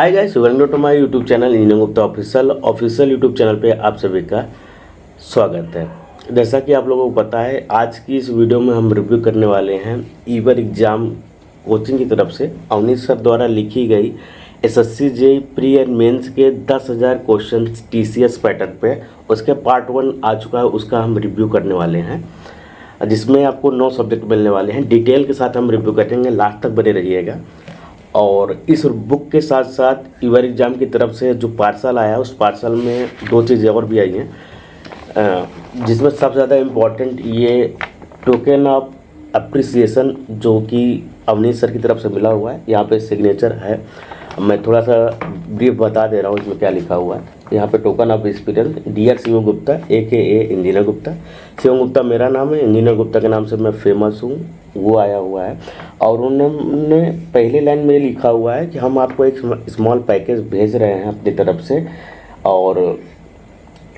Hi guys, welcome to my YouTube channel engineering Gupta official YouTube channel पे आप सभी का स्वागत है। जैसा कि आप लोगों को पता है, आज की इस वीडियो में हम रिव्यू करने वाले हैं ईवर एग्ज़ाम कोचिंग की तरफ से अवनीश सर द्वारा लिखी गई SSC JEE pre and mains के 10,000 क्वेश्चन टीसीएस पैटर्न पे उसके पार्ट 1 आ चुका है, उसका हम रिव्यू करने वाले हैं, जिसमें आपको 9 सब्जेक्ट मिलने वाले हैं। डिटेल के साथ हम रिव्यू करेंगे, लास्ट तक बने रहिएगा। और इस बुक के साथ साथ ईवर एग्ज़ाम की तरफ से जो पार्सल आया है, उस पार्सल में 2 चीज़ें और भी आई हैं, जिसमें सबसे ज़्यादा इम्पोर्टेंट ये टोकन ऑफ अप्रिसिएशन जो कि अवनीश सर की तरफ से मिला हुआ है। यहाँ पे सिग्नेचर है, मैं थोड़ा सा ब्रीफ बता दे रहा हूँ इसमें क्या लिखा हुआ है। यहाँ पे token of experience dear Shivam Gupta AKA engineer Gupta. Shivam Gupta मेरा नाम है, इंजीनियर गुप्ता के नाम से मैं फेमस हूँ, वो आया हुआ है। और उन्होंने पहले लाइन में लिखा हुआ है कि हम आपको एक स्मॉल पैकेज भेज रहे हैं अपनी तरफ से, और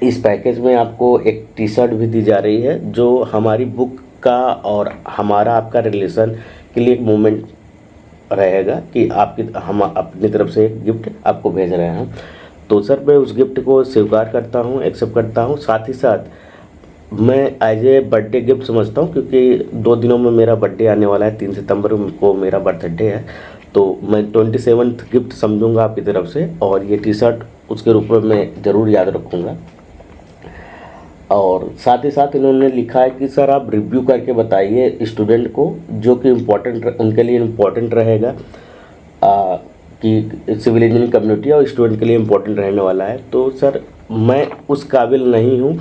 इस पैकेज में आपको एक टी शर्ट भी दी जा रही है जो हमारी बुक का और हमारा आपका रिलेशन के लिए एक मोमेंट रहेगा कि हम अपनी तरफ से एक गिफ्ट आपको भेज रहे हैं। तो सर मैं उस गिफ्ट को स्वीकार करता हूँ, एक्सेप्ट करता हूँ। साथ ही साथ मैं एज ए बर्थडे गिफ्ट समझता हूँ, क्योंकि 2 दिनों में मेरा बर्थडे आने वाला है। 3 सितंबर को मेरा बर्थडे है, तो मैं 27th गिफ्ट समझूंगा आपकी तरफ से, और ये टी शर्ट उसके रूप में मैं ज़रूर याद रखूँगा। और साथ ही साथ इन्होंने लिखा है कि सर आप रिव्यू करके बताइए स्टूडेंट को, जो कि उनके लिए इम्पोर्टेंट रहेगा, कि सिविल इंजीनियरिंग कम्युनिटी और स्टूडेंट के लिए इम्पोर्टेंट रहने वाला है। तो सर मैं उस काबिल नहीं हूँ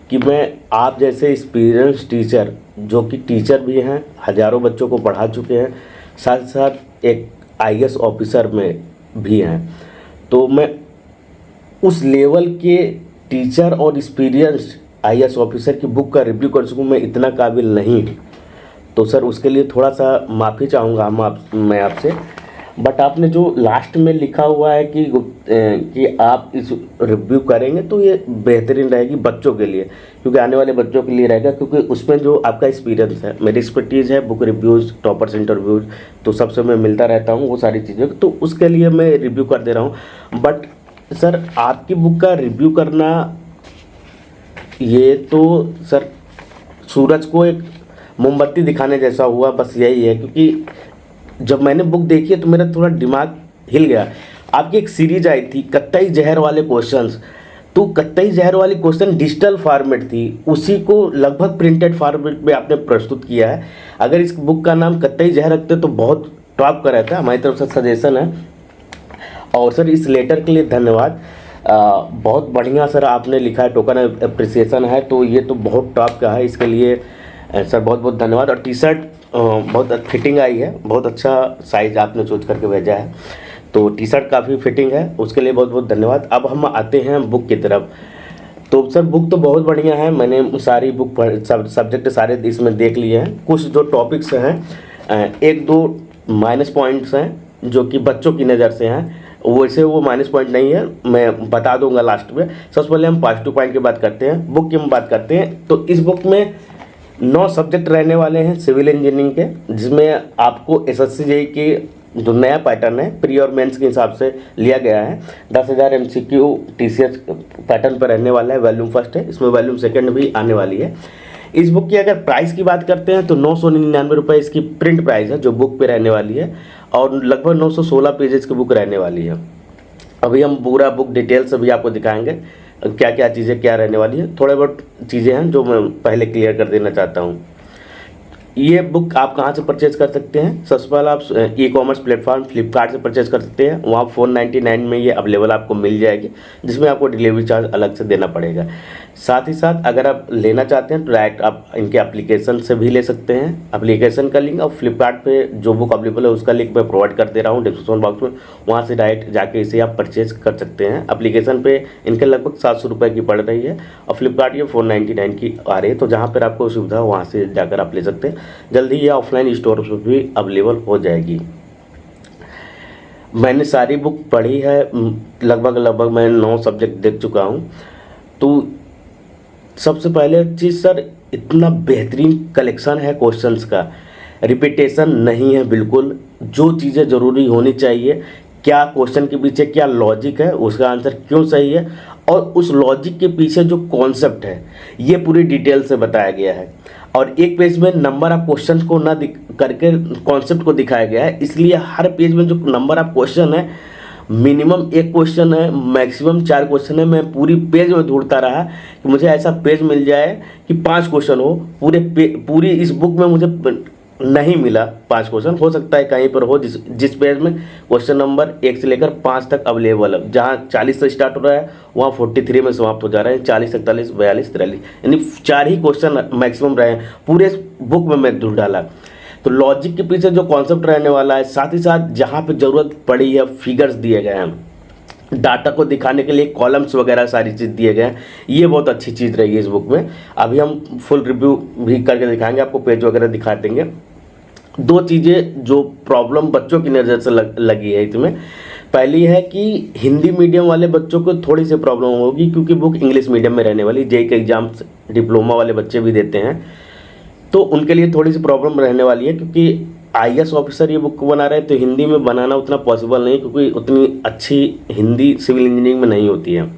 कि मैं आप जैसे एक्सपीरियंस टीचर, जो कि टीचर भी हैं, हज़ारों बच्चों को पढ़ा चुके हैं, साथ साथ एक IAS ऑफिसर में भी हैं, तो मैं उस लेवल के टीचर और एक्सपीरियंस IAS ऑफिसर की बुक का रिव्यू कर सकूँ, मैं इतना काबिल नहीं। तो सर उसके लिए थोड़ा सा माफ़ी चाहूँगा मैं आपसे। बट आपने जो लास्ट में लिखा हुआ है कि आप इस रिव्यू करेंगे, तो ये बेहतरीन रहेगी बच्चों के लिए, क्योंकि आने वाले बच्चों के लिए रहेगा, क्योंकि उसमें जो आपका एक्सपीरियंस है, मेरी एक्सपर्टीज़ है बुक रिव्यूज़, टॉपर्स इंटरव्यूज़, तो सबसे मैं मिलता रहता हूँ वो सारी चीज़ें, तो उसके लिए मैं रिव्यू कर दे रहा हूँ। बट सर आपकी बुक का रिव्यू करना, ये तो सर सूरज को एक मोमबत्ती दिखाने जैसा हुआ, बस यही है। क्योंकि जब मैंने बुक देखी है तो मेरा थोड़ा दिमाग हिल गया। आपकी एक सीरीज आई थी कत्तई जहर वाले क्वेश्चंस, तो कत्तई जहर वाली क्वेश्चन डिजिटल फॉर्मेट थी, उसी को लगभग प्रिंटेड फॉर्मेट में आपने प्रस्तुत किया है। अगर इस बुक का नाम कत्तई जहर रखते तो बहुत टॉप का रहता, हमारी तरफ से सजेशन है। और सर इस लेटर के लिए धन्यवाद, बहुत बढ़िया सर आपने लिखा है, टोकन अप्रिसिएशन है, तो ये तो बहुत टॉप का है, इसके लिए सर बहुत बहुत धन्यवाद। और टी शर्ट बहुत फिटिंग आई है, बहुत अच्छा साइज़ आपने चूज करके भेजा है, तो टी शर्ट काफ़ी फिटिंग है, उसके लिए बहुत बहुत धन्यवाद। अब हम आते हैं बुक की तरफ। तो सर बुक तो बहुत बढ़िया है, मैंने सारी बुक सब्जेक्ट सारे इसमें देख लिए हैं। कुछ जो टॉपिक्स हैं, 1-2 माइनस पॉइंट्स हैं जो कि बच्चों की नज़र से हैं, वैसे वो माइनस पॉइंट नहीं है, मैं बता दूंगा लास्ट में। सबसे पहले हम पॉजिटिव पॉइंट की बात करते हैं, बुक की हम बात करते हैं। तो इस बुक में 9 सब्जेक्ट रहने वाले हैं सिविल इंजीनियरिंग के, जिसमें आपको एसएससी जेईई के जो नया पैटर्न है प्री और मेंस के हिसाब से लिया गया है। 10,000 MCQ TCS पैटर्न पर रहने वाला है, वॉल्यूम फर्स्ट है, इसमें वॉल्यूम सेकंड भी आने वाली है। इस बुक की अगर प्राइस की बात करते हैं तो 999 रुपये इसकी प्रिंट प्राइस है जो बुक पे रहने वाली है, और लगभग 916 पेजेस की बुक रहने वाली है। अभी हम पूरा बुक डिटेल से भी आपको दिखाएंगे क्या क्या चीज़ें क्या रहने वाली है। थोड़े बहुत चीज़ें हैं जो मैं पहले क्लियर कर देना चाहता हूँ। ये बुक आप कहाँ से परचेज कर सकते हैं? सबसे पहले आप ई-कॉमर्स प्लेटफॉर्म फ्लिपकार्ट से परचेज कर सकते हैं, वहाँ 499 में ये अवेलेबल आपको मिल जाएगी, जिसमें आपको डिलीवरी चार्ज अलग से देना पड़ेगा। साथ ही साथ अगर आप लेना चाहते हैं तो डायरेक्ट आप इनके एप्लीकेशन से भी ले सकते हैं। एप्लीकेशन का लिंक और फ्लिपकार्ट पे जो बुक अवेलेबल है उसका लिंक मैं प्रोवाइड कर दे रहा हूँ डिस्क्रिप्शन बॉक्स में, वहाँ से डायरेक्ट जाके इसे आप परचेज कर सकते हैं। एप्लीकेशन पे इनके लगभग 700 रुपये की पड़ रही है, और फ्लिपकार्ट ये 499 की आ रही है, तो जहाँ पर आपको सुविधा हो वहाँ से जाकर आप ले सकते हैं। जल्दी ये ऑफलाइन स्टोर पर भी अवेलेबल हो जाएगी। मैंने सारी बुक पढ़ी है, लगभग मैं 9 सब्जेक्ट देख चुका हूँ। तो सबसे पहले चीज़ सर, इतना बेहतरीन कलेक्शन है क्वेश्चंस का, रिपीटेशन नहीं है बिल्कुल, जो चीज़ें ज़रूरी होनी चाहिए क्या क्वेश्चन के पीछे क्या लॉजिक है, उसका आंसर क्यों सही है, और उस लॉजिक के पीछे जो कॉन्सेप्ट है ये पूरी डिटेल से बताया गया है। और एक पेज में नंबर ऑफ क्वेश्चन को ना करके कॉन्सेप्ट को दिखाया गया है, इसलिए हर पेज में जो नंबर ऑफ क्वेश्चन है, मिनिमम एक क्वेश्चन है, मैक्सिमम 4 क्वेश्चन है। मैं पूरी पेज में ढूंढता रहा कि मुझे ऐसा पेज मिल जाए कि 5 क्वेश्चन हो। पूरी इस बुक में मुझे नहीं मिला 5 क्वेश्चन। हो सकता है कहीं पर हो जिस पेज में क्वेश्चन नंबर 1 से लेकर 5 तक अवेलेबल है। जहाँ 40 से स्टार्ट हो रहा है वहाँ 43 में समाप्त हो जा रहा है। 40, 41, 42, 43 यानी 4 ही क्वेश्चन मैक्सिमम रहे हैं पूरे बुक में मैं ढूंढ डाला। तो लॉजिक के पीछे जो कॉन्सेप्ट रहने वाला है, साथ ही साथ जहाँ पे ज़रूरत पड़ी है फिगर्स दिए गए हैं, डाटा को दिखाने के लिए कॉलम्स वगैरह सारी चीज़ दिए गए हैं। ये बहुत अच्छी चीज़ रहेगी इस बुक में। अभी हम फुल रिव्यू भी करके दिखाएंगे, आपको पेज वगैरह दिखा देंगे। 2 चीज़ें जो प्रॉब्लम बच्चों की नज़र से लगी है इसमें, पहली है कि हिंदी मीडियम वाले बच्चों को थोड़ी सी प्रॉब्लम होगी क्योंकि बुक इंग्लिश मीडियम में रहने वाली। जेईई के एग्जाम्स डिप्लोमा वाले बच्चे भी देते हैं तो उनके लिए थोड़ी सी प्रॉब्लम रहने वाली है, क्योंकि आईएएस ऑफिसर ये बुक बना रहे हैं तो हिंदी में बनाना उतना पॉसिबल नहीं, क्योंकि उतनी अच्छी हिंदी सिविल इंजीनियरिंग में नहीं होती है।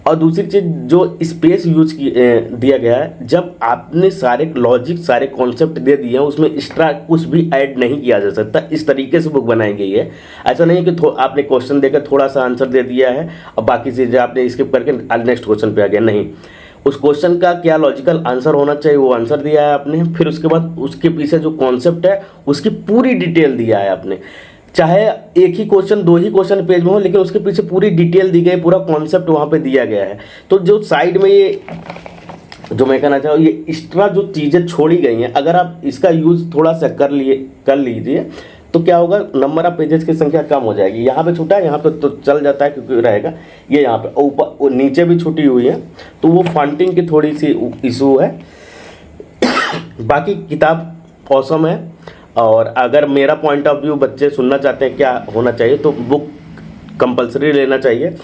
और दूसरी चीज़ जो स्पेस दिया गया है, जब आपने सारे लॉजिक सारे कॉन्सेप्ट दे दिए हैं उसमें एक्स्ट्रा कुछ भी ऐड नहीं किया जा सकता। इस तरीके से बुक बनाई गई है। ऐसा नहीं है कि आपने क्वेश्चन देकर थोड़ा सा आंसर दे दिया है और बाकी चीज़ें आपने स्किप करके नेक्स्ट क्वेश्चन पे आ गया। नहीं, उस क्वेश्चन का क्या लॉजिकल आंसर होना चाहिए वो आंसर दिया है आपने, फिर उसके बाद उसके पीछे जो कॉन्सेप्ट है उसकी पूरी डिटेल दिया है आपने। चाहे एक ही क्वेश्चन 2 ही क्वेश्चन पेज में हो, लेकिन उसके पीछे पूरी डिटेल दी गई, पूरा कॉन्सेप्ट वहाँ पे दिया गया है। तो जो साइड में ये जो मैं कहना चाहूँ, ये एक्स्ट्रा जो चीज़ें छोड़ी गई हैं, अगर आप इसका यूज़ थोड़ा सा कर लीजिए तो क्या होगा, नंबर ऑफ पेजेस की संख्या कम हो जाएगी। यहाँ पे छूटा है, यहाँ पे तो चल जाता है क्योंकि रहेगा ये यहाँ पे ऊपर नीचे भी छुटी हुई है, तो वो फॉन्टिंग की थोड़ी सी इशू है। बाकी किताब औसम है। और अगर मेरा पॉइंट ऑफ व्यू बच्चे सुनना चाहते हैं क्या होना चाहिए, तो बुक कंपलसरी लेना चाहिए।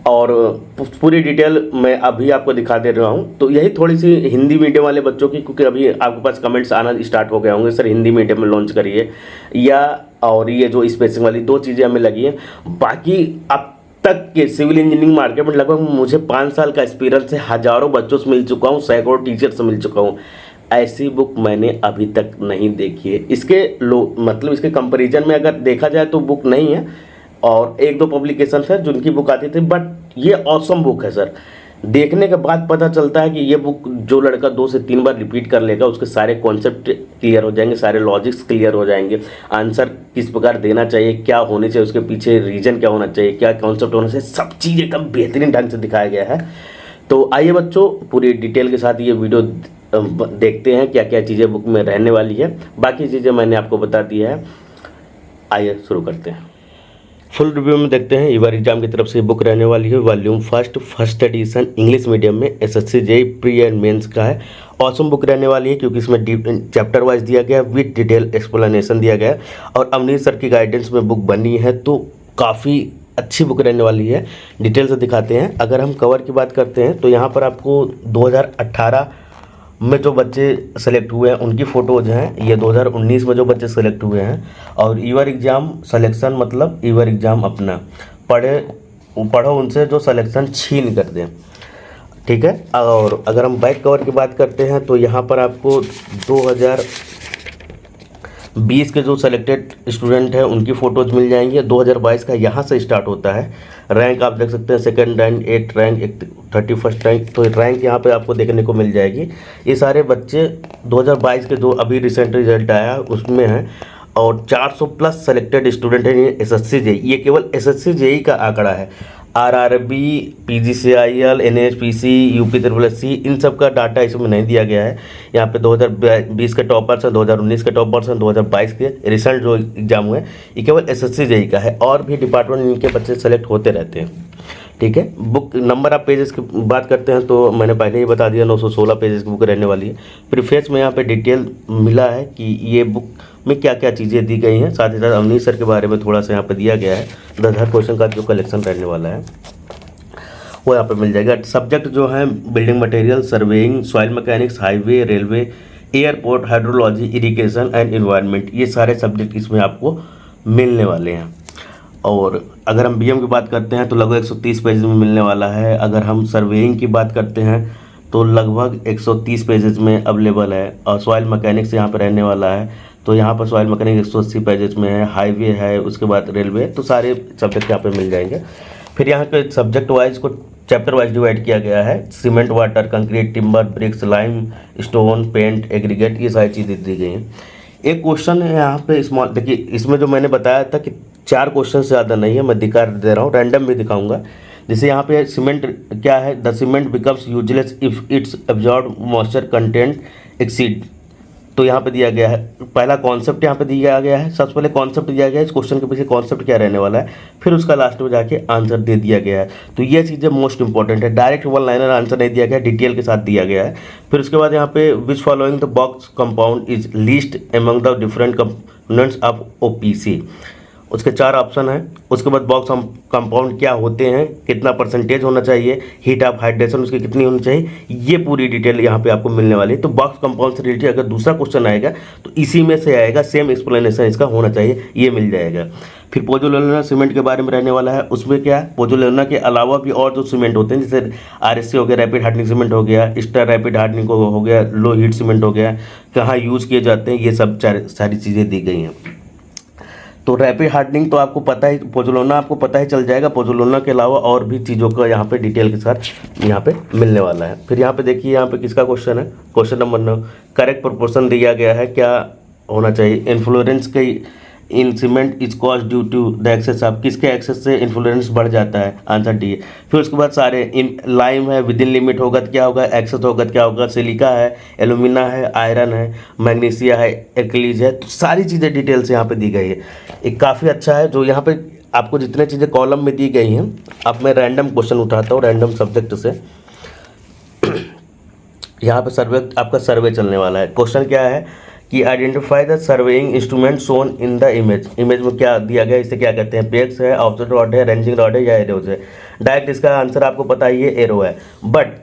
और पूरी डिटेल मैं अभी आपको दिखा दे रहा हूँ। तो यही थोड़ी सी हिंदी मीडियम वाले बच्चों की, क्योंकि अभी आपके पास कमेंट्स आना स्टार्ट हो गए होंगे, सर हिंदी मीडियम में लॉन्च करिए, या और ये जो स्पेसिंग वाली 2 चीज़ें हमें लगी हैं। बाकी अब तक के सिविल इंजीनियरिंग मार्केट में लगभग मुझे 5 साल का एक्सपीरियंस है, हज़ारों बच्चों से मिल चुका हूँ, सैकड़ों टीचर से मिल चुका हूँ। ऐसी बुक मैंने अभी तक नहीं देखी है। मतलब इसके कंपैरिजन में अगर देखा जाए तो बुक नहीं है, और 1-2 पब्लिकेशन है जिनकी बुक आती थी, बट ये ऑसम बुक है सर। देखने के बाद पता चलता है कि ये बुक जो लड़का 2 से 3 बार रिपीट कर लेगा उसके सारे कॉन्सेप्ट क्लियर हो जाएंगे, सारे लॉजिक्स क्लियर हो जाएंगे, आंसर किस प्रकार देना चाहिए, क्या होने चाहिए, उसके पीछे रीजन क्या होना चाहिए, क्या कॉन्सेप्ट होना चाहिए, सब चीज़ एकदम बेहतरीन ढंग से दिखाया गया है। तो आइए बच्चों, पूरी डिटेल के साथ ये वीडियो देखते हैं क्या क्या चीज़ें बुक में रहने वाली है। बाकी चीज़ें मैंने आपको बता दी है। आइए शुरू करते हैं। फुल रिव्यू में देखते हैं। ईवर एग्जाम की तरफ से बुक रहने वाली है, volume first edition English medium में, SSC JEE pre and mains का है। ऑसम बुक रहने वाली है क्योंकि इसमें चैप्टर वाइज दिया गया है, विद डिटेल एक्सप्लेनेशन दिया गया है, और अवनीश सर की गाइडेंस में बुक बनी है, तो काफ़ी अच्छी बुक रहने वाली है। डिटेल से दिखाते हैं। अगर हम कवर की बात करते हैं तो यहाँ पर आपको 2018 में जो बच्चे सेलेक्ट हुए हैं उनकी फ़ोटोज़ हैं, ये 2019 में जो बच्चे सेलेक्ट हुए हैं। और ईवर एग्ज़ाम सिलेक्शन मतलब ईवर एग्ज़ाम अपना पढ़ो उनसे जो सिलेक्शन छीन कर दें, ठीक है। और अगर हम बैक कवर की बात करते हैं तो यहाँ पर आपको 2020 के जो सेलेक्टेड स्टूडेंट हैं उनकी फ़ोटोज़ मिल जाएंगी। 2022 का यहाँ से स्टार्ट होता है। रैंक आप देख सकते हैं, 2nd rank, 8th rank, 31st rank, तो रैंक यहाँ पे आपको देखने को मिल जाएगी। ये सारे बच्चे 2022 के जो अभी रिसेंट रिजल्ट आया उसमें हैं, और 400 प्लस सेलेक्टेड स्टूडेंट हैं एसएससी जेईई। ये केवल एसएससी जेईई का आंकड़ा है। आरआरबी, पीजीसीआईएल, एनएचपीसी, यूपीएससी, इन सब का डाटा इसमें नहीं दिया गया है। यहाँ पे 2020 के टॉपर्स हैं, 2019 के टॉपर्स हैं, 2022 के रिसेंट जो एग्जाम हुए ये केवल एसएससी जेईई का है, और भी डिपार्टमेंट इनके बच्चे सेलेक्ट होते रहते हैं, ठीक है। बुक नंबर ऑफ पेजेस की बात करते हैं तो मैंने पहले ही बता दिया, 916 पेजेस की बुक रहने वाली है। प्रीफेस में यहाँ पे डिटेल मिला है कि ये बुक में क्या क्या चीज़ें दी गई हैं। साथ ही साथ अवनीश सर के बारे में थोड़ा सा यहाँ पे दिया गया है। 10,000 क्वेश्चन का जो कलेक्शन रहने वाला है वो यहाँ पे मिल जाएगा। सब्जेक्ट जो है building material, surveying, soil mechanics, highway, railway, airport, hydrology, irrigation and environment, ये सारे सब्जेक्ट इसमें आपको मिलने वाले हैं। और अगर हम बीएम की बात करते हैं तो लगभग 130 पेज में मिलने वाला है। अगर हम सर्वेइंग की बात करते हैं तो लगभग 130 पेजेस में अवेलेबल है। और सॉइल मैकेनिक्स यहाँ पर रहने वाला है, तो यहाँ पर सॉइल मैकेनिक 180 पेजेस में है। हाईवे है, उसके बाद रेलवे, तो सारे सब्जेक्ट यहाँ पे मिल जाएंगे। फिर यहाँ के सब्जेक्ट वाइज को चैप्टर वाइज डिवाइड किया गया है। Cement, water, concrete, timber, bricks, lime, stone, paint, aggregate, ये सारी चीज़ें दी गई हैं। एक क्वेश्चन है यहाँ पे स्मॉल, देखिए इसमें जो मैंने बताया था कि 4 क्वेश्चन से ज़्यादा नहीं है, मैं दिखा दे रहा हूँ, रैंडम भी दिखाऊंगा। जैसे यहाँ पे सीमेंट क्या है, the cement becomes useless if it's absorb moisture content exceed. तो यहाँ पे दिया गया है, पहला कॉन्सेप्ट यहाँ पे दिया गया है। सबसे पहले कॉन्सेप्ट दिया गया है, इस क्वेश्चन के पीछे कॉन्सेप्ट क्या रहने वाला है, फिर उसका लास्ट में जाके आंसर दे दिया गया है। तो ये चीज़ें मोस्ट इंपॉर्टेंट है। डायरेक्ट वन लाइनर आंसर नहीं दिया गया, डिटेल के साथ दिया गया है। फिर उसके बाद यहाँ पे which following the box compound is least among the different components of OPC. उसके 4 ऑप्शन हैं। उसके बाद बॉक्स कंपाउंड क्या होते हैं, कितना परसेंटेज होना चाहिए, हीट ऑफ हाइड्रेशन उसकी कितनी होनी चाहिए, ये पूरी डिटेल यहाँ पे आपको मिलने वाली है। तो बॉक्स कंपाउंड से रिलेटेड अगर दूसरा क्वेश्चन आएगा तो इसी में से आएगा, सेम एक्सप्लेनेशन इसका होना चाहिए, ये मिल जाएगा। फिर पोज़ोलाना सीमेंट के बारे में रहने वाला है। उसमें क्या है, पोज़ोलाना के अलावा भी और जो सीमेंट होते हैं, जैसे आरएससी हो गया, रैपिड हार्डनिंग सीमेंट हो गया, स्टार रैपिड हार्डनिंग हो गया, लो हीट सीमेंट हो गया, कहाँ यूज़ किए जाते हैं, ये सब सारी चीज़ें दी गई हैं। तो रैपिड हार्डनिंग तो आपको पता ही, पोज़ोलाना आपको पता ही चल जाएगा। पोज़ोलाना के अलावा और भी चीज़ों का यहाँ पे डिटेल के साथ यहाँ पे मिलने वाला है। फिर यहाँ पे देखिए, यहाँ पे किसका क्वेश्चन है, क्वेश्चन नंबर 9, करेक्ट प्रोपोर्शन दिया गया है, क्या होना चाहिए। इन्फ्लोरेंस के in cement is cause due to the excess of, किसके एक्सेस से इन्फ्लोरेंस बढ़ जाता है, आंसर डी है। फिर उसके बाद सारे इन लाइम है, विद इन लिमिट होगा तो क्या होगा, एक्सेस होगा तो क्या होगा, सिलिका है, एलुमिना है, आयरन है, मैग्नीशिया है, एक्लीज है। तो सारी चीज़ें डिटेल से यहाँ पे दी गई है। एक काफ़ी अच्छा है जो यहाँ पे आपको जितने चीज़ें कॉलम में दी गई हैं। अब मैं रैंडम क्वेश्चन उठाता हूँ रैंडम सब्जेक्ट से। यहाँ पे सर्वे, आपका सर्वे चलने वाला है। क्वेश्चन क्या है कि identify the surveying instrument shown in the image. Image में क्या दिया गया, इसे क्या कहते हैं, पेक्स है, ऑफसेट रॉड है, रेंजिंग रॉड है या एरोज है। डायरेक्ट इसका आंसर आपको पता ही है, एरो है। बट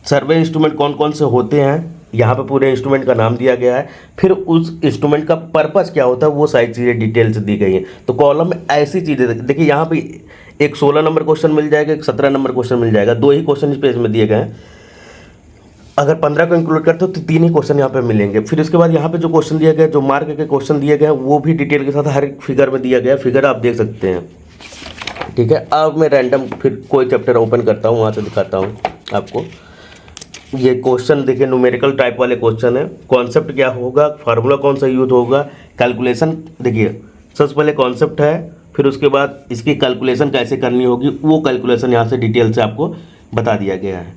सर्वे इंस्ट्रूमेंट कौन कौन से होते हैं, यहाँ पे पूरे इंस्ट्रूमेंट का नाम दिया गया है। फिर उस इंस्ट्रूमेंट का पर्पस क्या होता है, वो सारी चीज़ें डिटेल से दी गई हैं। तो कॉलम में ऐसी चीज़ें देखिए, यहाँ पे एक 16 नंबर क्वेश्चन मिल जाएगा, एक 17 नंबर क्वेश्चन मिल जाएगा। 2 ही क्वेश्चन इस पेज में दिए गए हैं। अगर 15 को इंक्लूड करते हो तो 3 ही क्वेश्चन यहाँ पे मिलेंगे। फिर उसके बाद यहाँ पे जो क्वेश्चन दिया गया, जो मार्क के क्वेश्चन दिए गए हैं, वो भी डिटेल के साथ हर एक फिगर में दिया गया है। फिगर आप देख सकते हैं, ठीक है। अब मैं रैंडम फिर कोई चैप्टर ओपन करता हूँ, वहाँ से दिखाता हूँ आपको। ये क्वेश्चन देखिए, न्यूमेरिकल टाइप वाले क्वेश्चन है। कॉन्सेप्ट क्या होगा, फार्मूला कौन सा यूज होगा, कैलकुलेशन देखिए, सबसे पहले कॉन्सेप्ट है, फिर उसके बाद इसकी कैलकुलेशन कैसे करनी होगी, वो कैलकुलेशन यहाँ से डिटेल से आपको बता दिया गया है,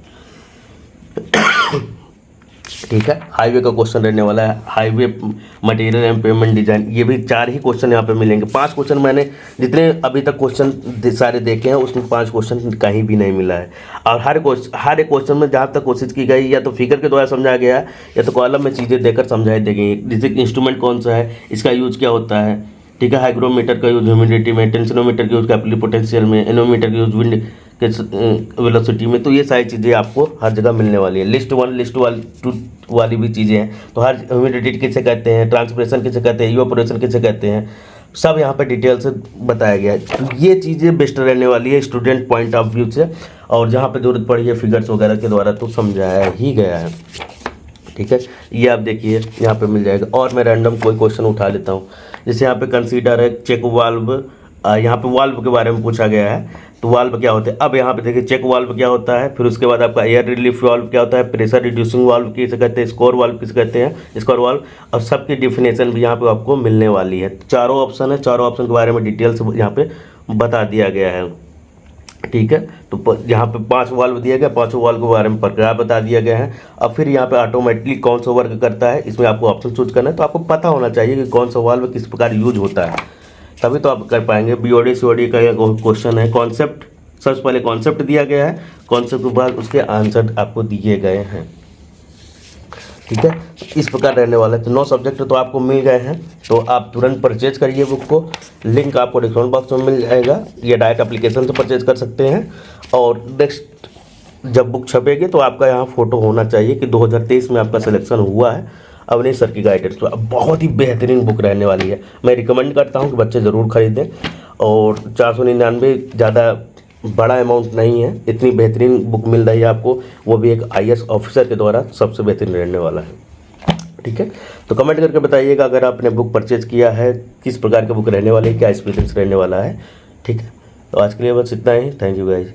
ठीक है। हाईवे का क्वेश्चन रहने वाला है, highway material and payment design. ये भी 4 ही क्वेश्चन यहाँ पे मिलेंगे। 5 क्वेश्चन मैंने जितने अभी तक क्वेश्चन सारे देखे हैं, उसमें 5 क्वेश्चन कहीं भी नहीं मिला है। और हर एक क्वेश्चन में जहाँ तक कोशिश की गई, या तो फिगर के द्वारा समझाया गया है, या तो कॉलम में चीज़ें देकर समझाई दी गई। जैसे इंस्ट्रूमेंट कौन सा है, इसका यूज क्या होता है, ठीक है। हाइग्रोमीटर का यूज ह्यूमिडिटी में, टेंसिनोमीटर का यूज कैपिलरी पोटेंशियल में, एनोमीटर का यूज विंड के वेलोसिटी में। तो ये सारी चीज़ें आपको हर जगह मिलने वाली है। लिस्ट 1 लिस्ट 2 वाली भी चीज़ें हैं। तो हर ह्यूमिडिटी किसे कहते हैं, ट्रांसपिरेशन किसे कहते हैं, इवापोरेशन किसे कहते हैं, सब यहाँ पे डिटेल से बताया गया है। तो ये चीज़ें बेस्ट रहने वाली है स्टूडेंट पॉइंट ऑफ व्यू से। और जहाँ पे जरूरत पड़ी है फिगर्स वगैरह के द्वारा तो समझाया ही गया है, ठीक है। ये आप देखिए यहाँ पे मिल जाएगा। और मैं रैंडम कोई क्वेश्चन उठा लेता हूँ। जैसे यहाँ पे कंसीडर है चेक वाल्व, यहाँ पे वाल्व के बारे में पूछा गया है। तो वाल्व क्या होते हैं, अब यहाँ पे देखिए चेक वाल्व क्या होता है, फिर उसके बाद आपका एयर रिलीफ वाल्व क्या होता है, प्रेशर रिड्यूसिंग वाल्व किसे कहते हैं, स्कोर वाल्व किसे कहते हैं, स्कोर वाल्व। और सबकी डिफिनेशन भी यहाँ पे आपको मिलने वाली है। चारों ऑप्शन है, चारों ऑप्शन के बारे में डिटेल से यहाँ पे बता दिया गया है, ठीक है। तो यहाँ पे 5 वाल्व दिया गया, 5 वाल्व के बारे में प्रकार बता दिया गया है। अब फिर यहाँ पे ऑटोमेटिकली कौन सा वर्क करता है, इसमें आपको ऑप्शन चूज करना है। तो आपको पता होना चाहिए कि कौन सा वाल्व किस प्रकार यूज होता है, तभी तो आप कर पाएंगे। बीओडी सीओडी का क्वेश्चन है। कॉन्सेप्ट, सबसे पहले कॉन्सेप्ट दिया गया है, कॉन्सेप्ट के बाद उसके आंसर आपको दिए गए हैं, ठीक है। इस प्रकार रहने वाला है। तो 9 सब्जेक्ट तो आपको मिल गए हैं। तो आप तुरंत परचेज करिए बुक को, लिंक आपको डिस्क्रिप्शन बॉक्स में मिल जाएगा, या डायरेक्ट एप्लीकेशन से परचेज कर सकते हैं। और नेक्स्ट जब बुक छपेगी तो आपका यहाँ फोटो होना चाहिए कि 2023 में आपका सिलेक्शन हुआ है अवनीश सर की गाइडेंस। तो बहुत ही बेहतरीन बुक रहने वाली है। मैं रिकमेंड करता हूँ कि बच्चे ज़रूर खरीदें। और 499 ज़्यादा बड़ा अमाउंट नहीं है, इतनी बेहतरीन बुक मिल रही है आपको, वो भी एक IAS ऑफिसर के द्वारा, सबसे बेहतरीन रहने वाला है। ठीक है, तो कमेंट करके बताइएगा अगर आपने बुक परचेज किया है, किस प्रकार की बुक रहने वाली है, क्या एक्सपीरियंस रहने वाला है। ठीक है, तो आज के लिए बस इतना ही। Thank you guys.